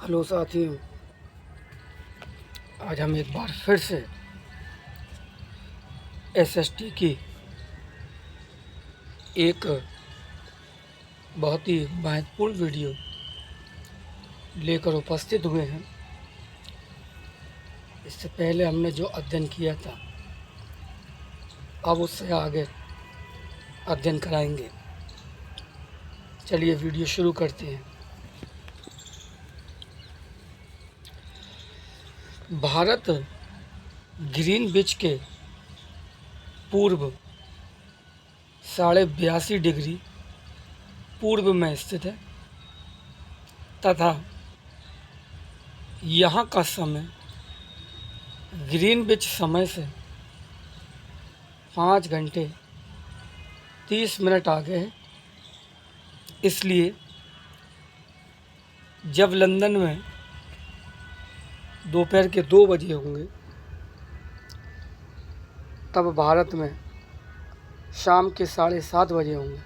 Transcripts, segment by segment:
Hello साथियों, आज हम एक बार फिर से एसएसटी की एक बहुत ही महत्वपूर्ण वीडियो लेकर उपस्थित हुए हैं। इससे पहले हमने जो अध्ययन किया था, अब उससे आगे अध्ययन कराएंगे। चलिए वीडियो शुरू करते हैं। भारत ग्रीनविच के पूर्व 82.5 डिग्री पूर्व में स्थित है तथा यहाँ का समय ग्रीनविच समय से 5 घंटे 30 मिनट आगे है। इसलिए जब लंदन में दोपहर के 2 बजे होंगे, तब भारत में शाम के 7:30 बजे होंगे।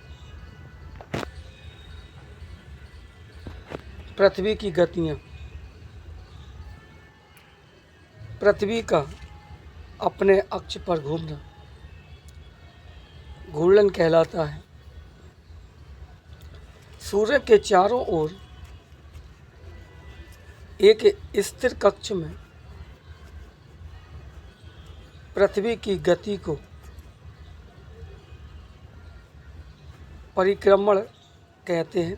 पृथ्वी की गतियाँ। पृथ्वी का अपने अक्ष पर घूमना घूर्णन कहलाता है। सूर्य के चारों ओर एक स्थिर कक्ष में पृथ्वी की गति को परिक्रमण कहते हैं।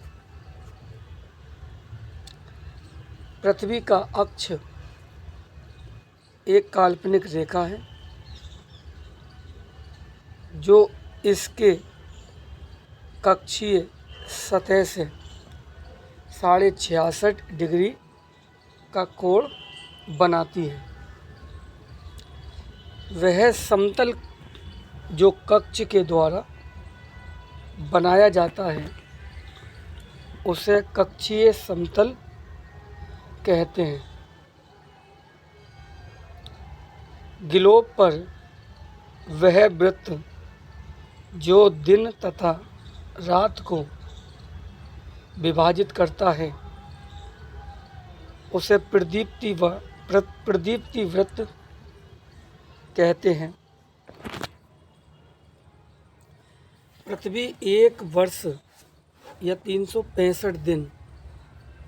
पृथ्वी का अक्ष एक काल्पनिक रेखा है जो इसके कक्षीय सतह से 66.5 डिग्री का कोण बनाती है। वह समतल जो कक्ष के द्वारा बनाया जाता है उसे कक्षीय समतल कहते हैं। ग्लोब पर वह वृत्त जो दिन तथा रात को विभाजित करता है उसे प्रदीप्ति वृत्त कहते हैं। पृथ्वी एक वर्ष या 365 दिन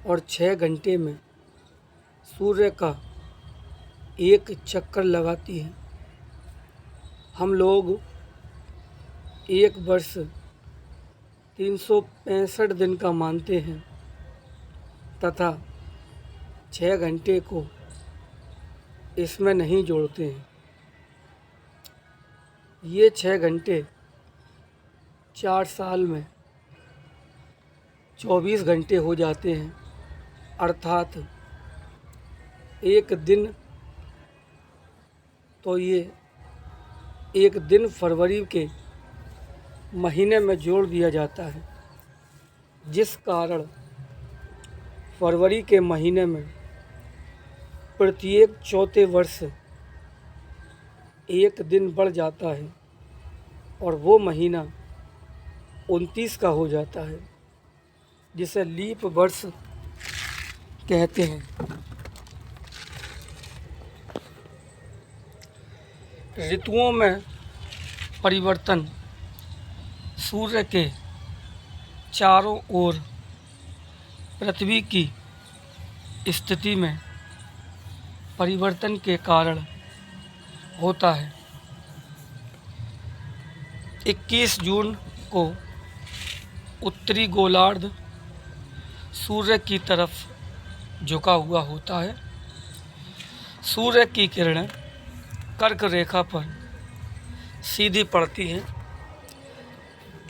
और 6 घंटे में सूर्य का एक चक्कर लगाती है। हम लोग एक वर्ष 365 दिन का मानते हैं तथा 6 घंटे को इसमें नहीं जोड़ते हैं। ये 6 घंटे 4 साल में 24 घंटे हो जाते हैं। अर्थात एक दिन, तो ये एक दिन फरवरी के महीने में जोड़ दिया जाता है, जिस कारण फरवरी के महीने में प्रत्येक चौथे वर्ष एक दिन बढ़ जाता है और वो महीना 29 का हो जाता है, जिसे लीप वर्ष कहते हैं। ऋतुओं में परिवर्तन। सूर्य के चारों ओर पृथ्वी की स्थिति में परिवर्तन के कारण होता है। 21 जून को उत्तरी गोलार्ध सूर्य की तरफ झुका हुआ होता है। सूर्य की किरणें कर्क रेखा पर सीधी पड़ती हैं।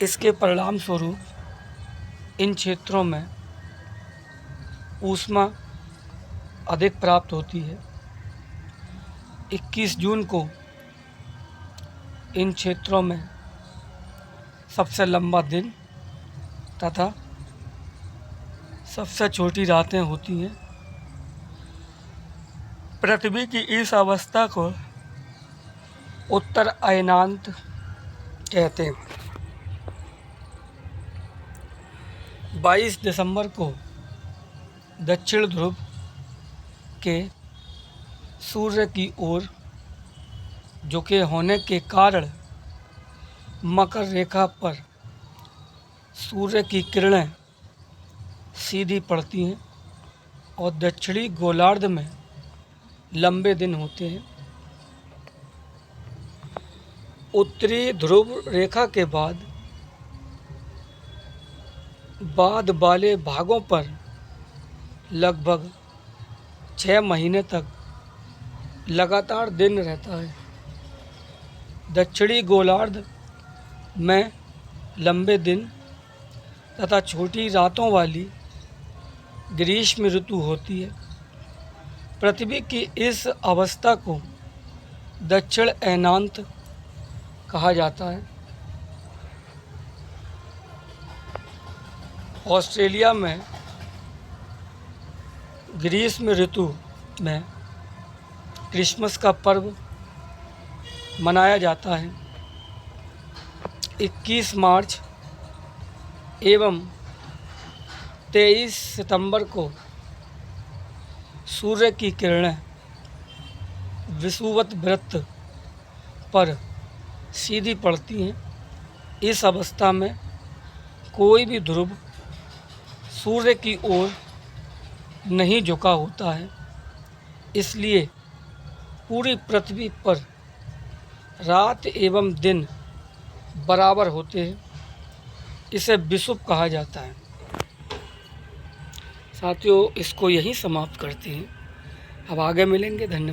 इसके परिणाम स्वरूप इन क्षेत्रों में ऊष्मा अधिक प्राप्त होती है। 21 जून को इन क्षेत्रों में सबसे लंबा दिन तथा सबसे छोटी रातें होती हैं। पृथ्वी की इस अवस्था को उत्तर अयनांत कहते हैं। 22 दिसंबर को दक्षिण ध्रुव के सूर्य की ओर झुके होने के कारण मकर रेखा पर सूर्य की किरणें सीधी पड़ती हैं और दक्षिणी गोलार्ध में लंबे दिन होते हैं। उत्तरी ध्रुव रेखा के बाद वाले भागों पर लगभग 6 महीने तक लगातार दिन रहता है। दक्षिणी गोलार्ध में लंबे दिन तथा छोटी रातों वाली ग्रीष्म ऋतु होती है। पृथ्वी की इस अवस्था को दक्षिण अयनांत कहा जाता है। ऑस्ट्रेलिया में ग्रीष्म ऋतु में क्रिसमस का पर्व मनाया जाता है। 21 मार्च एवं 23 सितंबर को सूर्य की किरणें विषुवत वृत्त पर सीधी पड़ती हैं। इस अवस्था में कोई भी ध्रुव सूर्य की ओर नहीं झुका होता है, इसलिए पूरी पृथ्वी पर रात एवं दिन बराबर होते हैं। इसे विषुव कहा जाता है। साथियों, इसको यहीं समाप्त करते हैं। अब आगे मिलेंगे। धन्यवाद।